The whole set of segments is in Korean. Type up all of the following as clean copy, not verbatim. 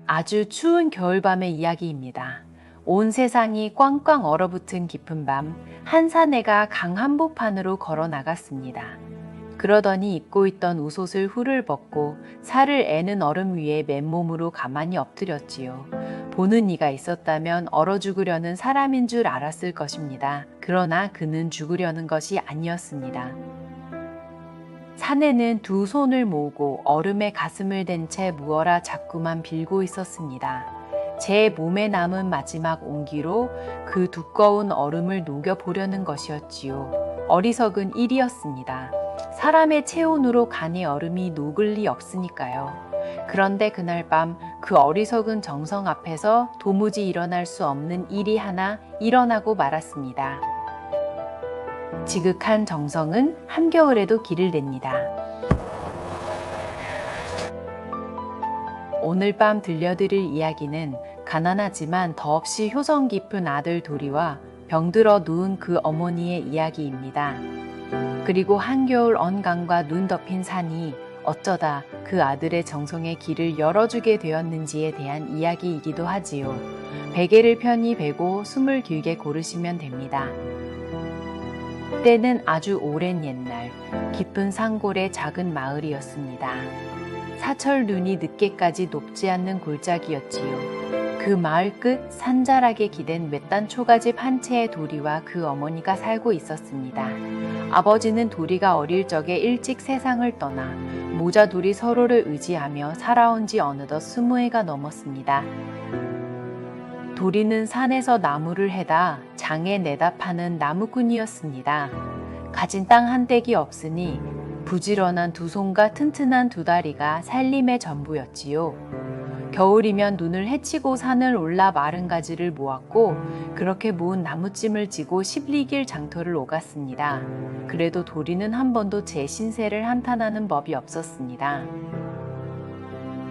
아주 추운 겨울밤의 이야기입니다. 온 세상이 꽝꽝 얼어붙은 깊은 밤, 한 사내가 강 한복판으로 걸어 나갔습니다. 그러더니 입고 있던 웃옷을 훌을 벗고 살을 애는 얼음 위에 맨몸으로 가만히 엎드렸지요. 보는 이가 있었다면 얼어 죽으려는 사람인 줄 알았을 것입니다. 그러나 그는 죽으려는 것이 아니었습니다. 사내는 두 손을 모으고 얼음에 가슴을 댄 채 무어라 자꾸만 빌고 있었습니다. 제 몸에 남은 마지막 온기로 그 두꺼운 얼음을 녹여보려는 것이었지요. 어리석은 일이었습니다. 사람의 체온으로 간의 얼음이 녹을 리 없으니까요. 그런데 그날 밤 그 어리석은 정성 앞에서 도무지 일어날 수 없는 일이 하나 일어나고 말았습니다. 지극한 정성은 한겨울에도 길을 냅니다. 오늘 밤 들려드릴 이야기는 가난하지만 더없이 효성 깊은 아들 도리와 병들어 누운 그 어머니의 이야기입니다. 그리고 한겨울 언강과 눈 덮인 산이 어쩌다 그 아들의 정성의 길을 열어주게 되었는지에 대한 이야기이기도 하지요. 베개를 편히 베고 숨을 길게 고르시면 됩니다. 때는 아주 오랜 옛날 깊은 산골의 작은 마을이었습니다. 사철 눈이 늦게까지 높지 않는 골짜기였지요. 그 마을 끝 산자락에 기댄 외딴 초가집 한 채의 도리와 그 어머니가 살고 있었습니다. 아버지는 도리가 어릴 적에 일찍 세상을 떠나 모자 둘이 서로를 의지하며 살아온 지 어느덧 20해가 넘었습니다. 도리는 산에서 나무를 해다 장에 내다 파는 나무꾼이었습니다. 가진 땅 한 댁이 없으니 부지런한 두 손과 튼튼한 두 다리가 살림의 전부였지요. 겨울이면 눈을 헤치고 산을 올라 마른 가지를 모았고 그렇게 모은 나무찜을 지고 10리길 장터를 오갔습니다. 그래도 도리는 한 번도 제 신세를 한탄하는 법이 없었습니다.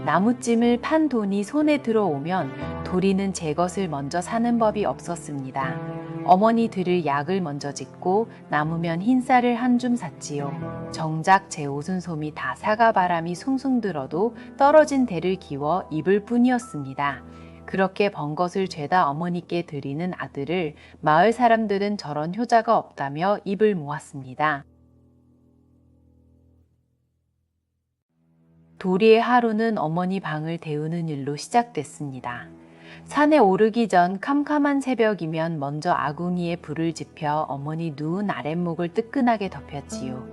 나무찜을 판 돈이 손에 들어오면 도리는 제 것을 먼저 사는 법이 없었습니다. 어머니 들을 약을 먼저 짓고 남으면 흰쌀을 한 줌 샀지요. 정작 제 옷은 솜이 다 사가바람이 숭숭 들어도 떨어진 대를 기워 입을 뿐이었습니다. 그렇게 번 것을 죄다 어머니께 드리는 아들을 마을 사람들은 저런 효자가 없다며 입을 모았습니다. 도리의 하루는 어머니 방을 데우는 일로 시작됐습니다. 산에 오르기 전 캄캄한 새벽이면 먼저 아궁이에 불을 지펴 어머니 누운 아랫목을 뜨끈하게 덮였지요.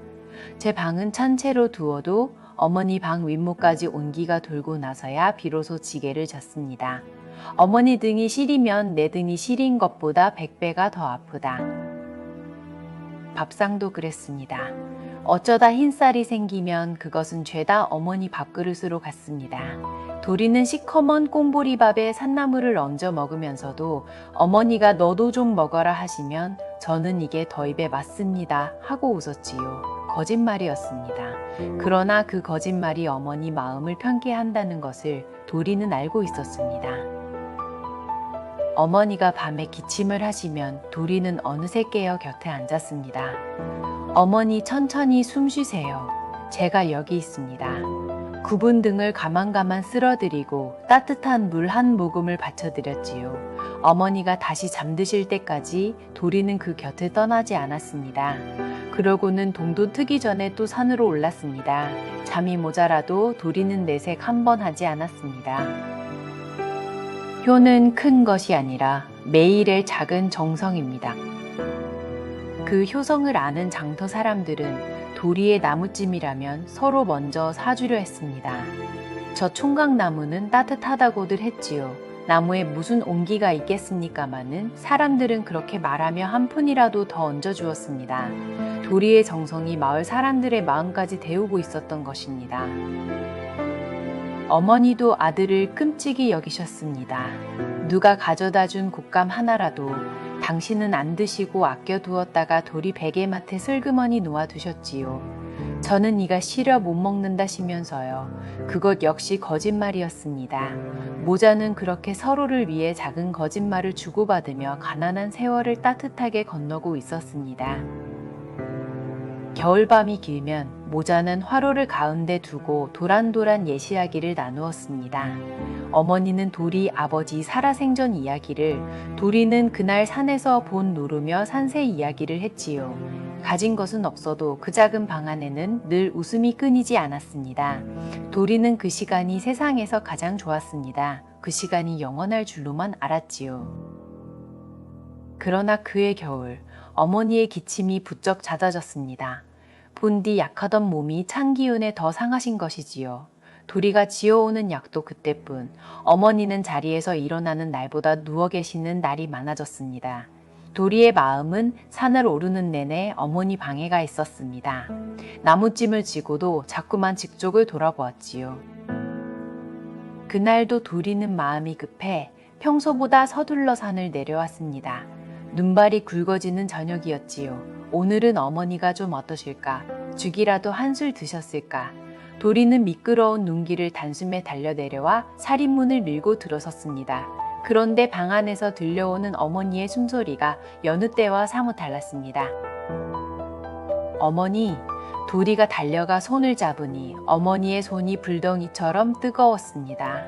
제 방은 찬 채로 두어도 어머니 방 윗목까지 온기가 돌고 나서야 비로소 지게를 졌습니다. 어머니 등이 시리면 내 등이 시린 것보다 100배가 더 아프다. 밥상도 그랬습니다. 어쩌다 흰쌀이 생기면 그것은 죄다 어머니 밥그릇으로 갔습니다. 도리는 시커먼 꽁보리밥에 산나물을 얹어 먹으면서도 어머니가 너도 좀 먹어라 하시면 저는 이게 더 입에 맞습니다 하고 웃었지요. 거짓말이었습니다. 그러나 그 거짓말이 어머니 마음을 편케 한다는 것을 도리는 알고 있었습니다. 어머니가 밤에 기침을 하시면 도리는 어느새 깨어 곁에 앉았습니다. 어머니 천천히 숨 쉬세요. 제가 여기 있습니다. 굽은 등을 가만가만 쓸어드리고 따뜻한 물 한 모금을 받쳐드렸지요. 어머니가 다시 잠드실 때까지 도리는 그 곁을 떠나지 않았습니다. 그러고는 동도 트기 전에 또 산으로 올랐습니다. 잠이 모자라도 도리는 내색 한 번 하지 않았습니다. 효는 큰 것이 아니라 매일의 작은 정성입니다. 그 효성을 아는 장터 사람들은 도리의 나무찜이라면 서로 먼저 사주려 했습니다. 저 총각나무는 따뜻하다고들 했지요. 나무에 무슨 온기가 있겠습니까마는 사람들은 그렇게 말하며 한 푼이라도 더 얹어주었습니다. 도리의 정성이 마을 사람들의 마음까지 데우고 있었던 것입니다. 어머니도 아들을 끔찍이 여기셨습니다. 누가 가져다 준 곶감 하나라도 당신은 안 드시고 아껴두었다가 도리 베개맡에 슬그머니 놓아두셨지요. 저는 이가 시려 못 먹는다시면서요. 그것 역시 거짓말이었습니다. 모자는 그렇게 서로를 위해 작은 거짓말을 주고받으며 가난한 세월을 따뜻하게 건너고 있었습니다. 겨울밤이 길면 모자는 화로를 가운데 두고 도란도란 예시이야기를 나누었습니다. 어머니는 도리 아버지 살아생전 이야기를, 도리는 그날 산에서 본 누르며 산새 이야기를 했지요. 가진 것은 없어도 그 작은 방 안에는 늘 웃음이 끊이지 않았습니다. 도리는 그 시간이 세상에서 가장 좋았습니다. 그 시간이 영원할 줄로만 알았지요. 그러나 그해 겨울, 어머니의 기침이 부쩍 잦아졌습니다. 본디 약하던 몸이 찬 기운에 더 상하신 것이지요. 도리가 지어오는 약도 그때뿐. 어머니는 자리에서 일어나는 날보다 누워 계시는 날이 많아졌습니다. 도리의 마음은 산을 오르는 내내 어머니 방에 가 있었습니다. 나무찜을 쥐고도 자꾸만 직쪽을 돌아보았지요. 그날도 도리는 마음이 급해 평소보다 서둘러 산을 내려왔습니다. 눈발이 굵어지는 저녁이었지요. 오늘은 어머니가 좀 어떠실까? 죽이라도 한술 드셨을까? 도리는 미끄러운 눈길을 단숨에 달려내려와 살인문을 밀고 들어섰습니다. 그런데 방 안에서 들려오는 어머니의 숨소리가 여느 때와 사뭇 달랐습니다. 어머니, 도리가 달려가 손을 잡으니 어머니의 손이 불덩이처럼 뜨거웠습니다.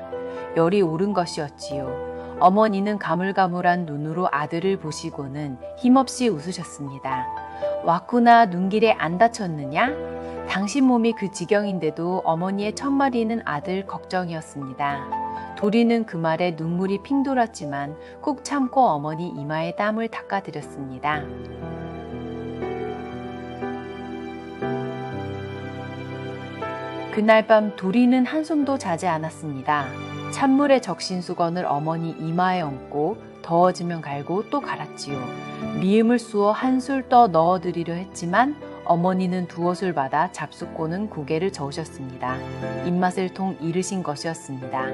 열이 오른 것이었지요. 어머니는 가물가물한 눈으로 아들을 보시고는 힘없이 웃으셨습니다. 왔구나, 눈길에 안 다쳤느냐? 당신 몸이 그 지경인데도 어머니의 첫마디는 아들 걱정이었습니다. 도리는 그 말에 눈물이 핑 돌았지만 꾹 참고 어머니 이마에 땀을 닦아드렸습니다. 그날 밤 도리는 한숨도 자지 않았습니다. 찬물에 적신 수건을 어머니 이마에 얹고 더워지면 갈고 또 갈았지요. 미음을 쑤어 한술 떠 넣어드리려 했지만 어머니는 두옷을 받아 잡숫고는 고개를 저으셨습니다. 입맛을 통 잃으신 것이었습니다.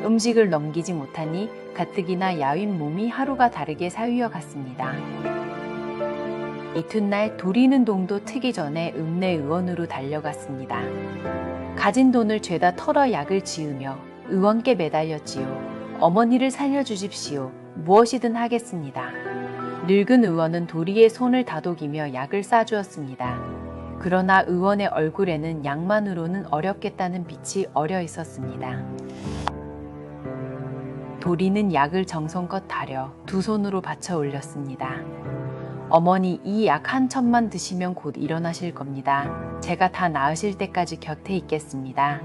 음식을 넘기지 못하니 가뜩이나 야윈 몸이 하루가 다르게 사위어 갔습니다. 이튿날 도리는 동도 트기 전에 읍내의원으로 달려갔습니다. 가진 돈을 죄다 털어 약을 지으며 의원께 매달렸지요. 어머니를 살려주십시오. 무엇이든 하겠습니다. 늙은 의원은 도리의 손을 다독이며 약을 싸주었습니다. 그러나 의원의 얼굴에는 약만으로는 어렵겠다는 빛이 어려 있었습니다. 도리는 약을 정성껏 다려 두 손으로 받쳐 올렸습니다. 어머니, 이 약 한 첩만 드시면 곧 일어나실 겁니다. 제가 다 나으실 때까지 곁에 있겠습니다.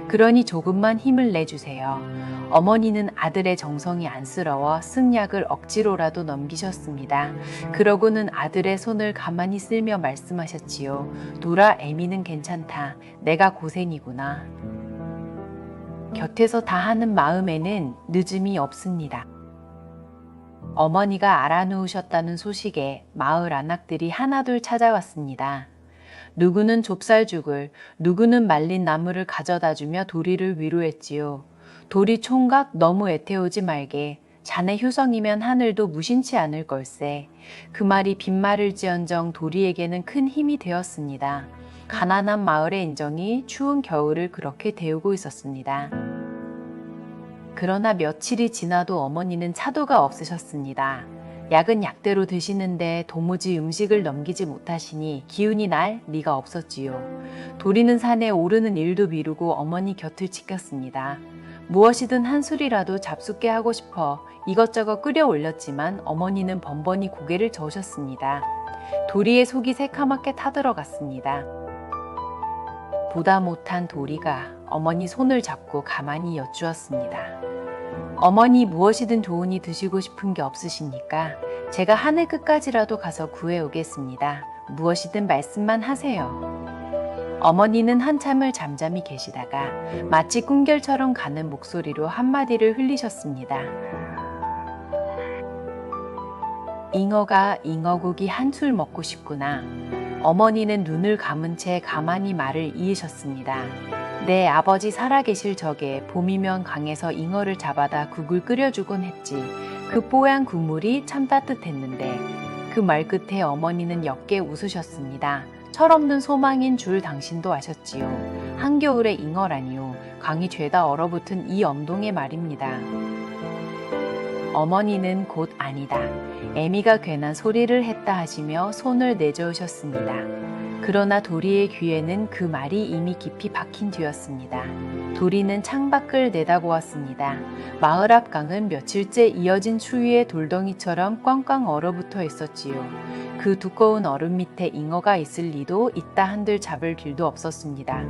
그러니 조금만 힘을 내주세요. 어머니는 아들의 정성이 안쓰러워 쓴 약을 억지로라도 넘기셨습니다. 그러고는 아들의 손을 가만히 쓸며 말씀하셨지요. 도라, 애미는 괜찮다. 내가 고생이구나. 곁에서 다 하는 마음에는 늦음이 없습니다. 어머니가 알아누우셨다는 소식에 마을 안악들이 하나둘 찾아왔습니다. 누구는 좁쌀죽을, 누구는 말린 나물을 가져다주며 도리를 위로했지요. 도리 총각, 너무 애태우지 말게. 자네 효성이면 하늘도 무신치 않을 걸세. 그 말이 빈말일지언정 도리에게는 큰 힘이 되었습니다. 가난한 마을의 인정이 추운 겨울을 그렇게 데우고 있었습니다. 그러나 며칠이 지나도 어머니는 차도가 없으셨습니다. 약은 약대로 드시는데 도무지 음식을 넘기지 못하시니 기운이 날 리가 없었지요. 도리는 산에 오르는 일도 미루고 어머니 곁을 지켰습니다. 무엇이든 한 술이라도 잡숫게 하고 싶어 이것저것 끓여 올렸지만 어머니는 번번이 고개를 저으셨습니다. 도리의 속이 새카맣게 타들어갔습니다. 보다 못한 도리가 어머니 손을 잡고 가만히 여쭈었습니다. 어머니, 무엇이든 좋으니 드시고 싶은 게 없으십니까? 제가 하늘 끝까지라도 가서 구해오겠습니다. 무엇이든 말씀만 하세요. 어머니는 한참을 잠잠히 계시다가 마치 꿈결처럼 가는 목소리로 한마디를 흘리셨습니다. 잉어가 잉어고기 한술 먹고 싶구나. 어머니는 눈을 감은 채 가만히 말을 이으셨습니다. 내 아버지 살아계실 적에 봄이면 강에서 잉어를 잡아다 국을 끓여주곤 했지. 그 뽀얀 국물이 참 따뜻했는데. 그 말 끝에 어머니는 옅게 웃으셨습니다. 철없는 소망인 줄 당신도 아셨지요. 한겨울에 잉어라니요. 강이 죄다 얼어붙은 이 엄동의 말입니다. 어머니는 곧 아니다. 애미가 괜한 소리를 했다 하시며 손을 내저으셨습니다. 그러나 도리의 귀에는 그 말이 이미 깊이 박힌 뒤였습니다. 도리는 창밖을 내다보았습니다. 마을 앞 강은 며칠째 이어진 추위의 돌덩이처럼 꽝꽝 얼어붙어 있었지요. 그 두꺼운 얼음 밑에 잉어가 있을 리도 있다 한들 잡을 길도 없었습니다.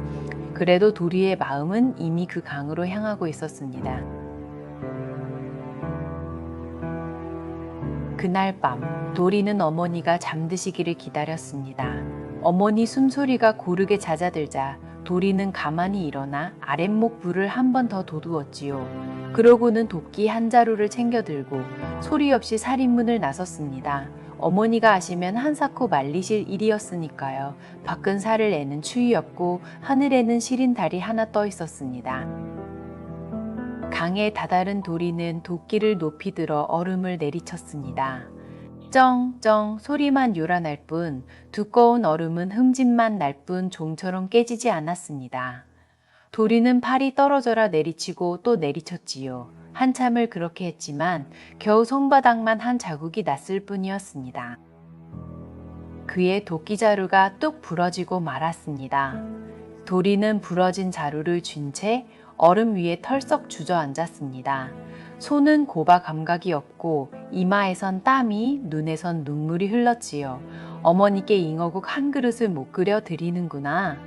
그래도 도리의 마음은 이미 그 강으로 향하고 있었습니다. 그날 밤 도리는 어머니가 잠드시기를 기다렸습니다. 어머니 숨소리가 고르게 잦아들자 도리는 가만히 일어나 아랫목 불을 한 번 더 돋우었지요. 그러고는 도끼 한 자루를 챙겨 들고 소리 없이 살인문을 나섰습니다. 어머니가 아시면 한사코 말리실 일이었으니까요. 밖은 살을 내는 추위였고 하늘에는 시린 달이 하나 떠 있었습니다. 강에 다다른 도리는 도끼를 높이 들어 얼음을 내리쳤습니다. 쩡쩡 소리만 요란할 뿐 두꺼운 얼음은 흠집만 날 뿐 종처럼 깨지지 않았습니다. 도리는 팔이 떨어져라 내리치고 또 내리쳤지요. 한참을 그렇게 했지만 겨우 손바닥만 한 자국이 났을 뿐이었습니다. 그의 도끼 자루가 뚝 부러지고 말았습니다. 도리는 부러진 자루를 쥔 채 얼음 위에 털썩 주저앉았습니다. 손은 고바 감각이 없고 이마에선 땀이, 눈에선 눈물이 흘렀지요. 어머니께 잉어국 한 그릇을 못 끓여 드리는구나.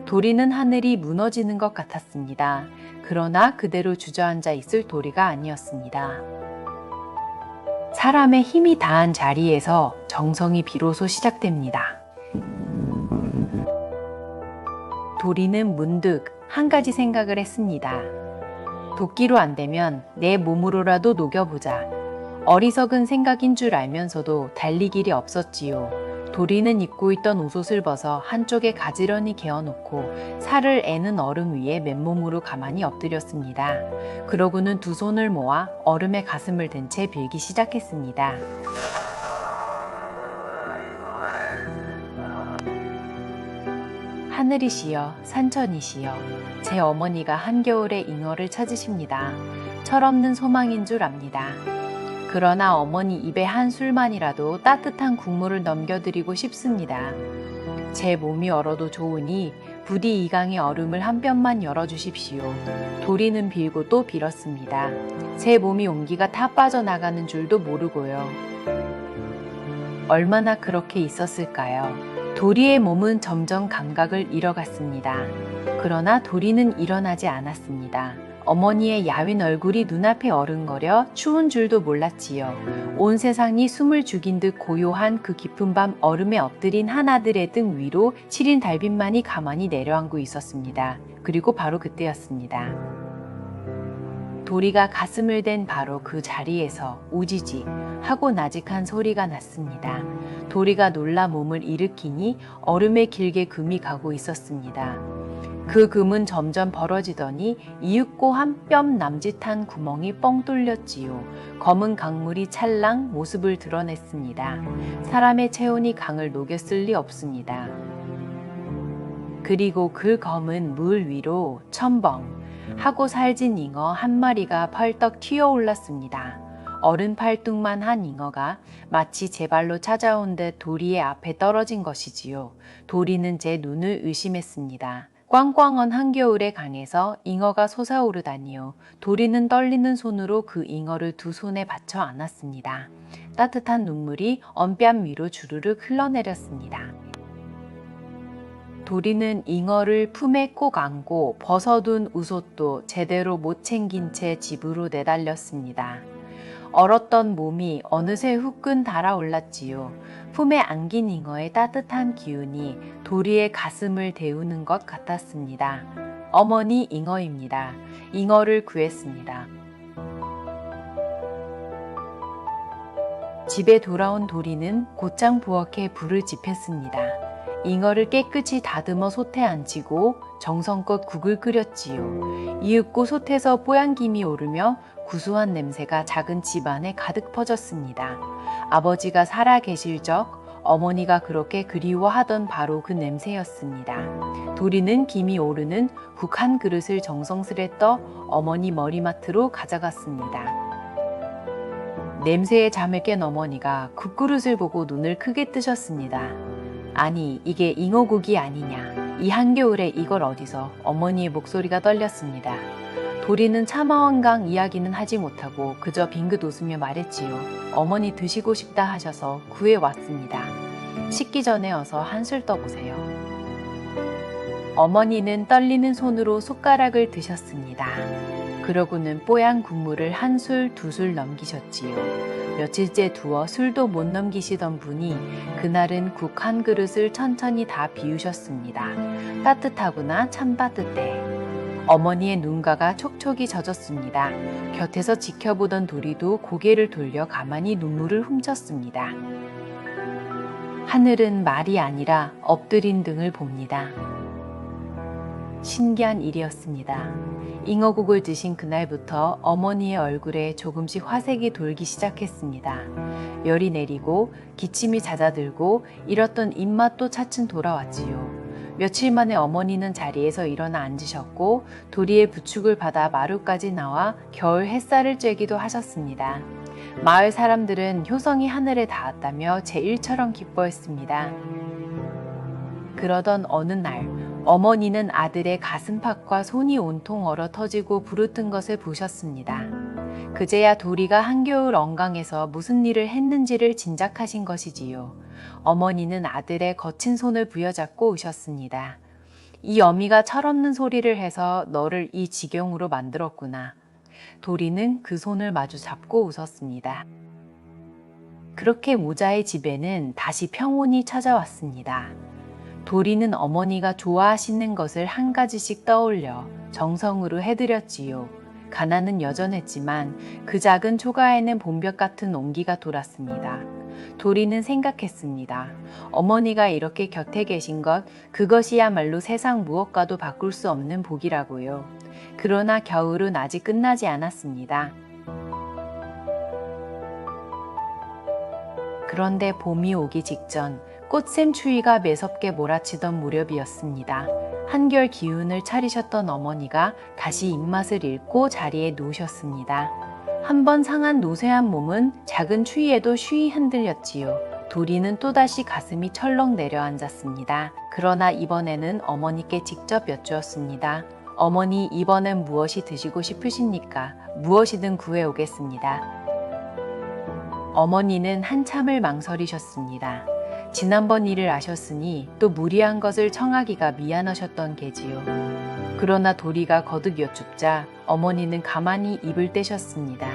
도리는 하늘이 무너지는 것 같았습니다. 그러나 그대로 주저앉아 있을 도리가 아니었습니다. 사람의 힘이 다한 자리에서 정성이 비로소 시작됩니다. 도리는 문득 한 가지 생각을 했습니다. 도끼로 안 되면 내 몸으로라도 녹여보자. 어리석은 생각인 줄 알면서도 달리 길이 없었지요. 도리는 입고 있던 옷옷을 벗어 한쪽에 가지런히 개어놓고 살을 애는 얼음 위에 맨몸으로 가만히 엎드렸습니다. 그러고는 두 손을 모아 얼음에 가슴을 댄 채 빌기 시작했습니다. 하늘이시여 산천이시여 제 어머니가 한겨울에 잉어를 찾으십니다. 철없는 소망인 줄 압니다. 그러나 어머니 입에 한 술만이라도 따뜻한 국물을 넘겨드리고 싶습니다. 제 몸이 얼어도 좋으니 부디 이 강의 얼음을 한 뼘만 열어주십시오. 도리는 빌고 또 빌었습니다. 제 몸이 온기가 다 빠져나가는 줄도 모르고요. 얼마나 그렇게 있었을까요? 도리의 몸은 점점 감각을 잃어갔습니다. 그러나 도리는 일어나지 않았습니다. 어머니의 야윈 얼굴이 눈앞에 어른거려 추운 줄도 몰랐지요. 온 세상이 숨을 죽인 듯 고요한 그 깊은 밤 얼음에 엎드린 한 아들의 등 위로 시린 달빛만이 가만히 내려앉고 있었습니다. 그리고 바로 그때였습니다. 도리가 가슴을 댄 바로 그 자리에서 우지지 하고 나직한 소리가 났습니다. 도리가 놀라 몸을 일으키니 얼음에 길게 금이 가고 있었습니다. 그 금은 점점 벌어지더니 이윽고 한 뼘 남짓한 구멍이 뻥 뚫렸지요. 검은 강물이 찰랑 모습을 드러냈습니다. 사람의 체온이 강을 녹였을 리 없습니다. 그리고 그 검은 물 위로 첨벙 하고 살진 잉어 한 마리가 펄떡 튀어올랐습니다. 어른 팔뚝만 한 잉어가 마치 제 발로 찾아온 듯 도리의 앞에 떨어진 것이지요. 도리는 제 눈을 의심했습니다. 꽝꽝한 한겨울의 강에서 잉어가 솟아오르다니요. 도리는 떨리는 손으로 그 잉어를 두 손에 받쳐 안았습니다. 따뜻한 눈물이 언뺨 위로 주르륵 흘러내렸습니다. 도리는 잉어를 품에 꼭 안고 벗어둔 웃옷도 제대로 못 챙긴 채 집으로 내달렸습니다. 얼었던 몸이 어느새 후끈 달아올랐지요. 품에 안긴 잉어의 따뜻한 기운이 도리의 가슴을 데우는 것 같았습니다. 어머니 잉어입니다. 잉어를 구했습니다. 집에 돌아온 도리는 곧장 부엌에 불을 지폈습니다. 잉어를 깨끗이 다듬어 솥에 앉히고 정성껏 국을 끓였지요. 이윽고 솥에서 뽀얀김이 오르며 구수한 냄새가 작은 집안에 가득 퍼졌습니다. 아버지가 살아 계실 적 어머니가 그렇게 그리워하던 바로 그 냄새였습니다. 도리는 김이 오르는 국 한 그릇을 정성스레 떠 어머니 머리맡으로 가져갔습니다. 냄새에 잠을 깬 어머니가 국그릇을 보고 눈을 크게 뜨셨습니다. 아니, 이게 잉어국이 아니냐. 이 한겨울에 이걸 어디서. 어머니의 목소리가 떨렸습니다. 도리는 차마왕강 이야기는 하지 못하고 그저 빙긋 웃으며 말했지요. 어머니 드시고 싶다 하셔서 구해 왔습니다. 식기 전에 어서 한술 떠보세요. 어머니는 떨리는 손으로 숟가락을 드셨습니다. 그러고는 뽀얀 국물을 한 술, 두 술 넘기셨지요. 며칠째 두어 술도 못 넘기시던 분이 그날은 국 한 그릇을 천천히 다 비우셨습니다. 따뜻하구나, 참 따뜻해. 어머니의 눈가가 촉촉이 젖었습니다. 곁에서 지켜보던 도리도 고개를 돌려 가만히 눈물을 훔쳤습니다. 하늘은 말이 아니라 엎드린 등을 봅니다. 신기한 일이었습니다. 잉어국을 드신 그날부터 어머니의 얼굴에 조금씩 화색이 돌기 시작했습니다. 열이 내리고 기침이 잦아들고 잃었던 입맛도 차츰 돌아왔지요. 며칠 만에 어머니는 자리에서 일어나 앉으셨고 도리의 부축을 받아 마루까지 나와 겨울 햇살을 쬐기도 하셨습니다. 마을 사람들은 효성이 하늘에 닿았다며 제일처럼 기뻐했습니다. 그러던 어느 날 어머니는 아들의 가슴팍과 손이 온통 얼어 터지고 부르튼 것을 보셨습니다. 그제야 도리가 한겨울 언강에서 무슨 일을 했는지를 짐작하신 것이지요. 어머니는 아들의 거친 손을 부여잡고 우셨습니다. 이 어미가 철없는 소리를 해서 너를 이 지경으로 만들었구나. 도리는 그 손을 마주 잡고 웃었습니다. 그렇게 모자의 집에는 다시 평온이 찾아왔습니다. 도리는 어머니가 좋아하시는 것을 한 가지씩 떠올려 정성으로 해드렸지요. 가난은 여전했지만 그 작은 초가에는 봄볕 같은 온기가 돌았습니다. 도리는 생각했습니다. 어머니가 이렇게 곁에 계신 것, 그것이야말로 세상 무엇과도 바꿀 수 없는 복이라고요. 그러나 겨울은 아직 끝나지 않았습니다. 그런데 봄이 오기 직전 꽃샘 추위가 매섭게 몰아치던 무렵이었습니다. 한결 기운을 차리셨던 어머니가 다시 입맛을 잃고 자리에 누우셨습니다. 한번 상한 노쇠한 몸은 작은 추위에도 쉬이 흔들렸지요. 도리는 또다시 가슴이 철렁 내려앉았습니다. 그러나 이번에는 어머니께 직접 여쭈었습니다. 어머니, 이번엔 무엇이 드시고 싶으십니까? 무엇이든 구해오겠습니다. 어머니는 한참을 망설이셨습니다. 지난번 일을 아셨으니 또 무리한 것을 청하기가 미안하셨던 게지요. 그러나 도리가 거듭 여쭙자 어머니는 가만히 입을 떼셨습니다.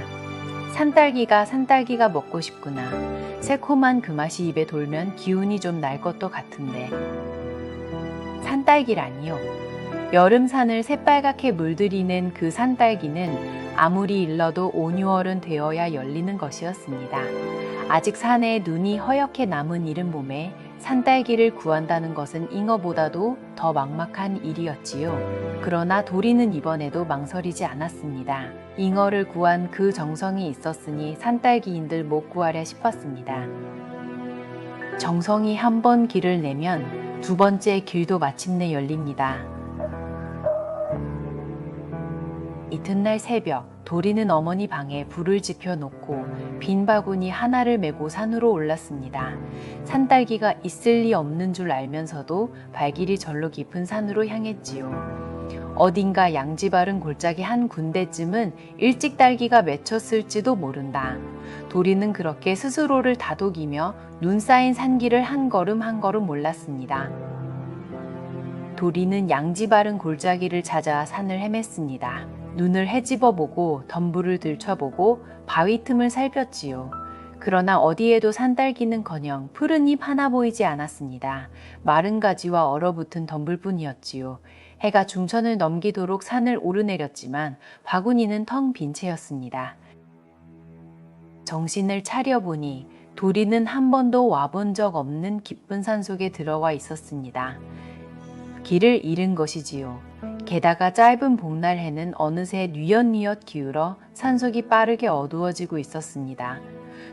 산딸기가 먹고 싶구나. 새콤한 그 맛이 입에 돌면 기운이 좀 날 것도 같은데. 산딸기라니요. 여름산을 새빨갛게 물들이는 그 산딸기는 아무리 일러도 5, 6월은 되어야 열리는 것이었습니다. 아직 산에 눈이 허옇게 남은 이른 봄에 산딸기를 구한다는 것은 잉어보다도 더 막막한 일이었지요. 그러나 도리는 이번에도 망설이지 않았습니다. 잉어를 구한 그 정성이 있었으니 산딸기인들 못 구하랴 싶었습니다. 정성이 한 번 길을 내면 두 번째 길도 마침내 열립니다. 이튿날 새벽, 도리는 어머니 방에 불을 지펴놓고 빈 바구니 하나를 메고 산으로 올랐습니다. 산딸기가 있을 리 없는 줄 알면서도 발길이 절로 깊은 산으로 향했지요. 어딘가 양지 바른 골짜기 한 군데쯤은 일찍 딸기가 맺혔을지도 모른다. 도리는 그렇게 스스로를 다독이며 눈 쌓인 산길을 한 걸음 한 걸음 올랐습니다. 도리는 양지 바른 골짜기를 찾아 산을 헤맸습니다. 눈을 헤집어보고 덤불을 들춰보고 바위 틈을 살폈지요. 그러나 어디에도 산딸기는커녕 푸른 잎 하나 보이지 않았습니다. 마른 가지와 얼어붙은 덤불뿐이었지요. 해가 중천을 넘기도록 산을 오르내렸지만 바구니는 텅 빈 채였습니다. 정신을 차려보니 도리는 한 번도 와본 적 없는 깊은 산속에 들어와 있었습니다. 길을 잃은 것이지요. 게다가 짧은 봄날 해는 어느새 뉘엿뉘엿 기울어 산속이 빠르게 어두워지고 있었습니다.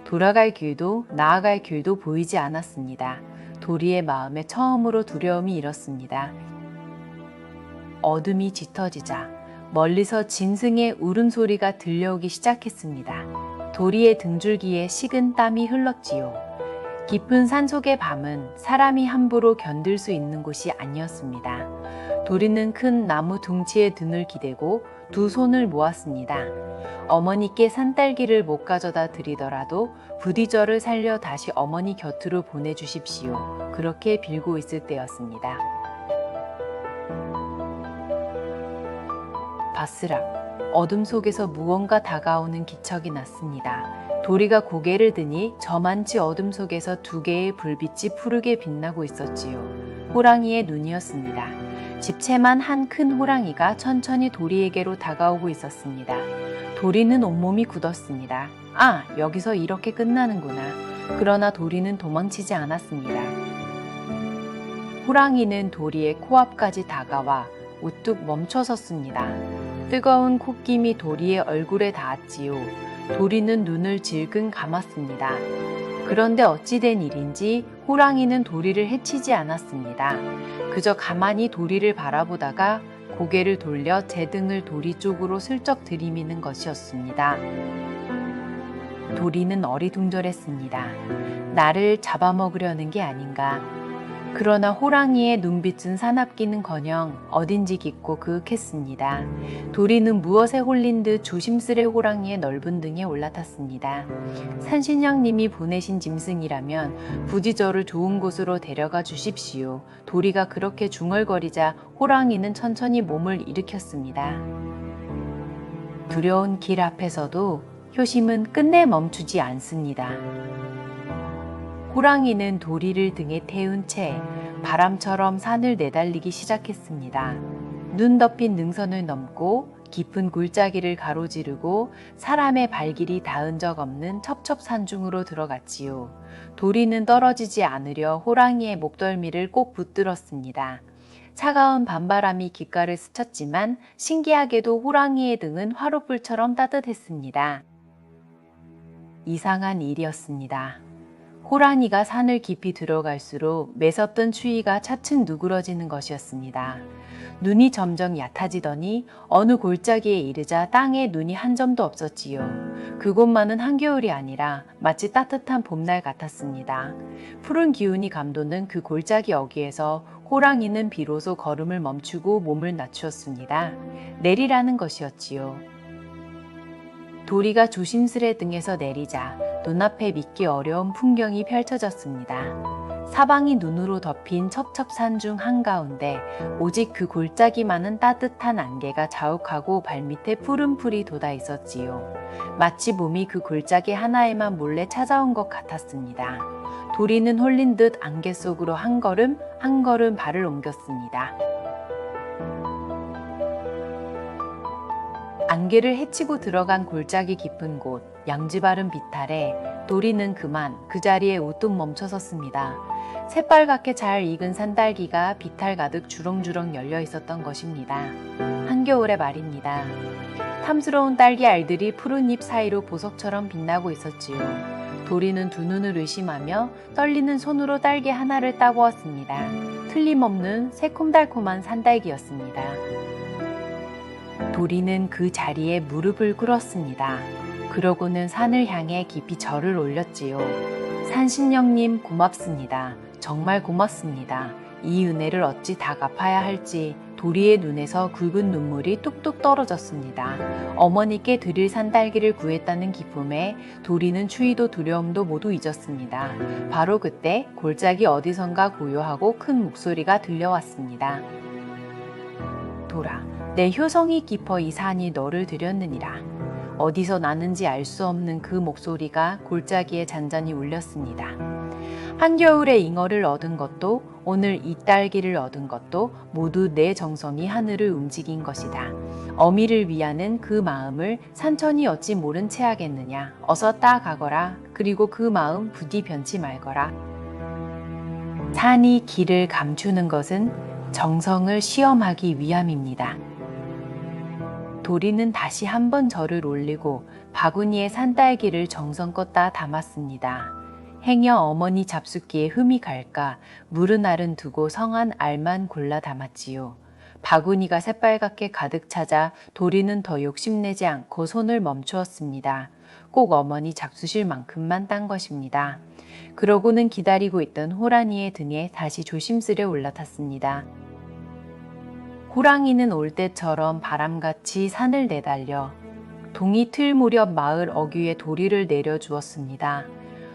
돌아갈 길도 나아갈 길도 보이지 않았습니다. 도리의 마음에 처음으로 두려움이 일었습니다. 어둠이 짙어지자 멀리서 짐승의 울음소리가 들려오기 시작했습니다. 도리의 등줄기에 식은 땀이 흘렀지요. 깊은 산속의 밤은 사람이 함부로 견딜 수 있는 곳이 아니었습니다. 도리는 큰 나무 둥치에 등을 기대고 두 손을 모았습니다. 어머니께 산딸기를 못 가져다 드리더라도 부디 저를 살려 다시 어머니 곁으로 보내주십시오. 그렇게 빌고 있을 때였습니다. 바스락, 어둠 속에서 무언가 다가오는 기척이 났습니다. 도리가 고개를 드니 저만치 어둠 속에서 두 개의 불빛이 푸르게 빛나고 있었지요. 호랑이의 눈이었습니다. 집채만 한 큰 호랑이가 천천히 도리에게로 다가오고 있었습니다. 도리는 온몸이 굳었습니다. 아, 여기서 이렇게 끝나는구나. 그러나 도리는 도망치지 않았습니다. 호랑이는 도리의 코앞까지 다가와 우뚝 멈춰섰습니다. 뜨거운 콧김이 도리의 얼굴에 닿았지요. 도리는 눈을 질끈 감았습니다. 그런데 어찌된 일인지 호랑이는 도리를 해치지 않았습니다. 그저 가만히 도리를 바라보다가 고개를 돌려 제 등을 도리 쪽으로 슬쩍 들이미는 것이었습니다. 도리는 어리둥절했습니다. 나를 잡아먹으려는 게 아닌가. 그러나 호랑이의 눈빛은 사납기는커녕 어딘지 깊고 그윽했습니다. 도리는 무엇에 홀린 듯 조심스레 호랑이의 넓은 등에 올라탔습니다. 산신령님이 보내신 짐승이라면 부디 저를 좋은 곳으로 데려가 주십시오. 도리가 그렇게 중얼거리자 호랑이는 천천히 몸을 일으켰습니다. 두려운 길 앞에서도 효심은 끝내 멈추지 않습니다. 호랑이는 도리를 등에 태운 채 바람처럼 산을 내달리기 시작했습니다. 눈 덮인 능선을 넘고 깊은 골짜기를 가로지르고 사람의 발길이 닿은 적 없는 첩첩산중으로 들어갔지요. 도리는 떨어지지 않으려 호랑이의 목덜미를 꼭 붙들었습니다. 차가운 밤바람이 귓가를 스쳤지만 신기하게도 호랑이의 등은 화롯불처럼 따뜻했습니다. 이상한 일이었습니다. 호랑이가 산을 깊이 들어갈수록 매섭던 추위가 차츰 누그러지는 것이었습니다. 눈이 점점 얕아지더니 어느 골짜기에 이르자 땅에 눈이 한 점도 없었지요. 그곳만은 한겨울이 아니라 마치 따뜻한 봄날 같았습니다. 푸른 기운이 감도는 그 골짜기 어귀에서 호랑이는 비로소 걸음을 멈추고 몸을 낮추었습니다. 내리라는 것이었지요. 도리가 조심스레 등에서 내리자 눈앞에 믿기 어려운 풍경이 펼쳐졌습니다. 사방이 눈으로 덮인 첩첩산중 한가운데 오직 그 골짜기만은 따뜻한 안개가 자욱하고 발밑에 푸른 풀이 돋아 있었지요. 마치 몸이 그 골짜기 하나에만 몰래 찾아온 것 같았습니다. 도리는 홀린 듯 안개 속으로 한 걸음 한 걸음 발을 옮겼습니다. 안개를 헤치고 들어간 골짜기 깊은 곳, 양지바른 비탈에 도리는 그만 그 자리에 우뚝 멈춰섰습니다. 새빨갛게 잘 익은 산딸기가 비탈 가득 주렁주렁 열려 있었던 것입니다. 한겨울의 말입니다. 탐스러운 딸기 알들이 푸른 잎 사이로 보석처럼 빛나고 있었지요. 도리는 두 눈을 의심하며 떨리는 손으로 딸기 하나를 따보았습니다. 틀림없는 새콤달콤한 산딸기였습니다. 도리는 그 자리에 무릎을 꿇었습니다. 그러고는 산을 향해 깊이 절을 올렸지요. 산신령님 고맙습니다. 정말 고맙습니다. 이 은혜를 어찌 다 갚아야 할지 도리의 눈에서 굵은 눈물이 뚝뚝 떨어졌습니다. 어머니께 드릴 산딸기를 구했다는 기쁨에 도리는 추위도 두려움도 모두 잊었습니다. 바로 그때 골짜기 어디선가 고요하고 큰 목소리가 들려왔습니다. 도라, 내 효성이 깊어 이 산이 너를 드렸느니라. 어디서 나는지 알 수 없는 그 목소리가 골짜기에 잔잔히 울렸습니다. 한겨울에 잉어를 얻은 것도 오늘 이 딸기를 얻은 것도 모두 내 정성이 하늘을 움직인 것이다. 어미를 위하는 그 마음을 산천이 어찌 모른 채 하겠느냐. 어서 따가거라. 그리고 그 마음 부디 변치 말거라. 산이 길을 감추는 것은 정성을 시험하기 위함입니다. 도리는 다시 한번 절을 올리고 바구니에 산딸기를 정성껏 따 담았습니다. 행여 어머니 잡숫기에 흠이 갈까 무른 알은 두고 성한 알만 골라 담았지요. 바구니가 새빨갛게 가득 차자 도리는 더 욕심내지 않고 손을 멈추었습니다. 꼭 어머니 잡수실 만큼만 딴 것입니다. 그러고는 기다리고 있던 호랑이의 등에 다시 조심스레 올라탔습니다. 호랑이는 올 때처럼 바람같이 산을 내달려 동이 틀 무렵 마을 어귀에 도리를 내려주었습니다.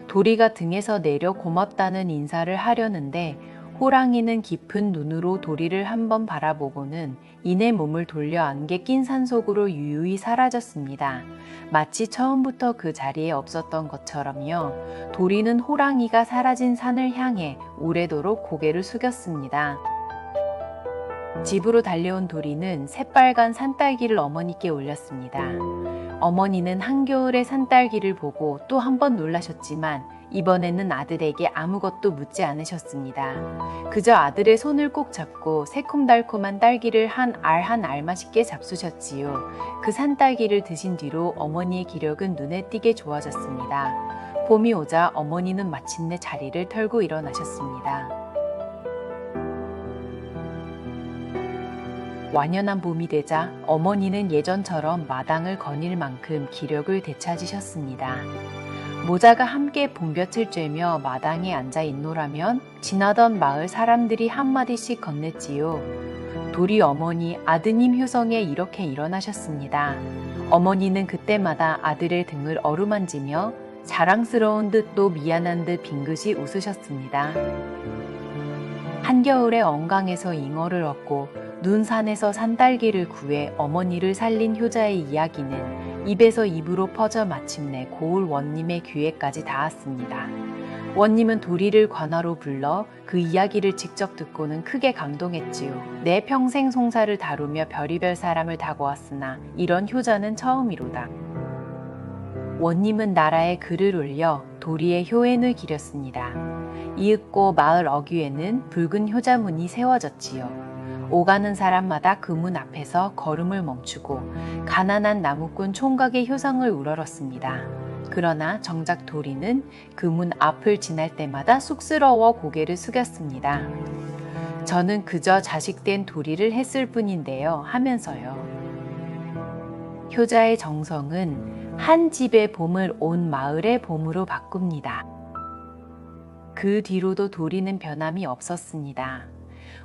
도리가 등에서 내려 고맙다는 인사를 하려는데 호랑이는 깊은 눈으로 도리를 한번 바라보고는 이내 몸을 돌려 안개 낀 산속으로 유유히 사라졌습니다. 마치 처음부터 그 자리에 없었던 것처럼요. 도리는 호랑이가 사라진 산을 향해 오래도록 고개를 숙였습니다. 집으로 달려온 도리는 새빨간 산딸기를 어머니께 올렸습니다. 어머니는 한겨울의 산딸기를 보고 또 한 번 놀라셨지만 이번에는 아들에게 아무것도 묻지 않으셨습니다. 그저 아들의 손을 꼭 잡고 새콤달콤한 딸기를 한 알 맛있게 잡수셨지요. 그 산딸기를 드신 뒤로 어머니의 기력은 눈에 띄게 좋아졌습니다. 봄이 오자 어머니는 마침내 자리를 털고 일어나셨습니다. 완연한 봄이 되자 어머니는 예전처럼 마당을 거닐 만큼 기력을 되찾으셨습니다. 모자가 함께 봄볕을 쬐며 마당에 앉아 있노라면 지나던 마을 사람들이 한마디씩 건넸지요. 도리 어머니 아드님 효성에 이렇게 일어나셨습니다. 어머니는 그때마다 아들의 등을 어루만지며 자랑스러운 듯 또 미안한 듯 빙긋이 웃으셨습니다. 한겨울에 언강에서 잉어를 얻고 눈산에서 산딸기를 구해 어머니를 살린 효자의 이야기는 입에서 입으로 퍼져 마침내 고을 원님의 귀에까지 닿았습니다. 원님은 도리를 관하로 불러 그 이야기를 직접 듣고는 크게 감동했지요. 내 평생 송사를 다루며 별의별 사람을 다고왔으나 이런 효자는 처음이로다. 원님은 나라에 글을 올려 도리의 효엔을 기렸습니다. 이윽고 마을 어귀에는 붉은 효자문이 세워졌지요. 오가는 사람마다 그 문 앞에서 걸음을 멈추고 가난한 나무꾼 총각의 효성을 우러렀습니다. 그러나 정작 도리는 그 문 앞을 지날 때마다 쑥스러워 고개를 숙였습니다. 저는 그저 자식된 도리를 했을 뿐인데요 하면서요. 효자의 정성은 한 집의 봄을 온 마을의 봄으로 바꿉니다. 그 뒤로도 도리는 변함이 없었습니다.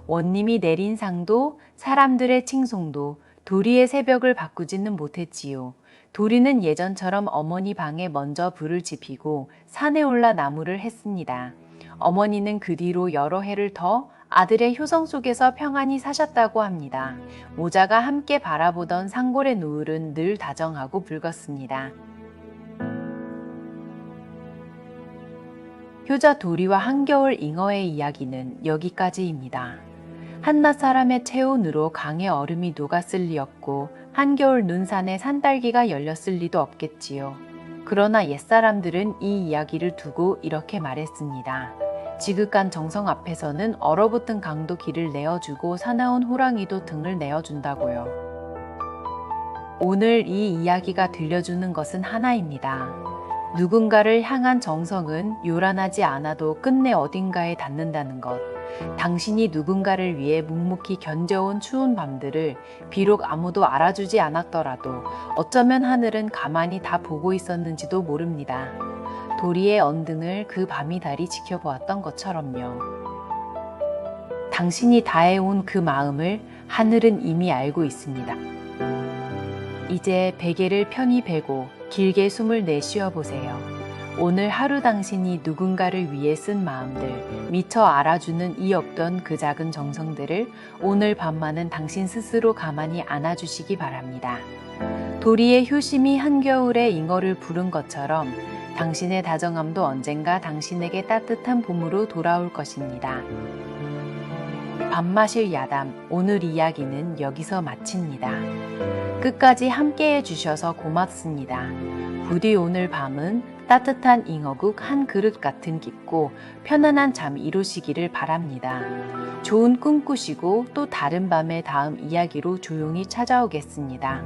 원님이 내린 상도 사람들의 칭송도 도리의 새벽을 바꾸지는 못했지요. 도리는 예전처럼 어머니 방에 먼저 불을 지피고 산에 올라 나무를 했습니다. 어머니는 그 뒤로 여러 해를 더 아들의 효성 속에서 평안히 사셨다고 합니다. 모자가 함께 바라보던 상골의 노을은 늘 다정하고 붉었습니다. 효자 도리와 한겨울 잉어의 이야기는 여기까지입니다. 한낮 사람의 체온으로 강의 얼음이 녹았을 리없고 한겨울 눈산에 산딸기가 열렸을 리도 없겠지요. 그러나 옛사람들은 이 이야기를 두고 이렇게 말했습니다. 지극한 정성 앞에서는 얼어붙은 강도 길을 내어주고 사나운 호랑이도 등을 내어준다고요. 오늘 이 이야기가 들려주는 것은 하나입니다. 누군가를 향한 정성은 요란하지 않아도 끝내 어딘가에 닿는다는 것. 당신이 누군가를 위해 묵묵히 견뎌온 추운 밤들을 비록 아무도 알아주지 않았더라도 어쩌면 하늘은 가만히 다 보고 있었는지도 모릅니다. 도리의 언등을 그 밤이 달이 지켜보았던 것처럼요. 당신이 다해온 그 마음을 하늘은 이미 알고 있습니다. 이제 베개를 편히 베고 길게 숨을 내쉬어 보세요. 오늘 하루 당신이 누군가를 위해 쓴 마음들, 미처 알아주는 이 없던 그 작은 정성들을 오늘 밤만은 당신 스스로 가만히 안아주시기 바랍니다. 도리의 효심이 한겨울에 잉어를 부른 것처럼 당신의 다정함도 언젠가 당신에게 따뜻한 봄으로 돌아올 것입니다. 밥 마실 야담, 오늘 이야기는 여기서 마칩니다. 끝까지 함께해 주셔서 고맙습니다. 부디 오늘 밤은 따뜻한 잉어국 한 그릇 같은 깊고 편안한 잠 이루시기를 바랍니다. 좋은 꿈 꾸시고 또 다른 밤의 다음 이야기로 조용히 찾아오겠습니다.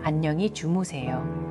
안녕히 주무세요.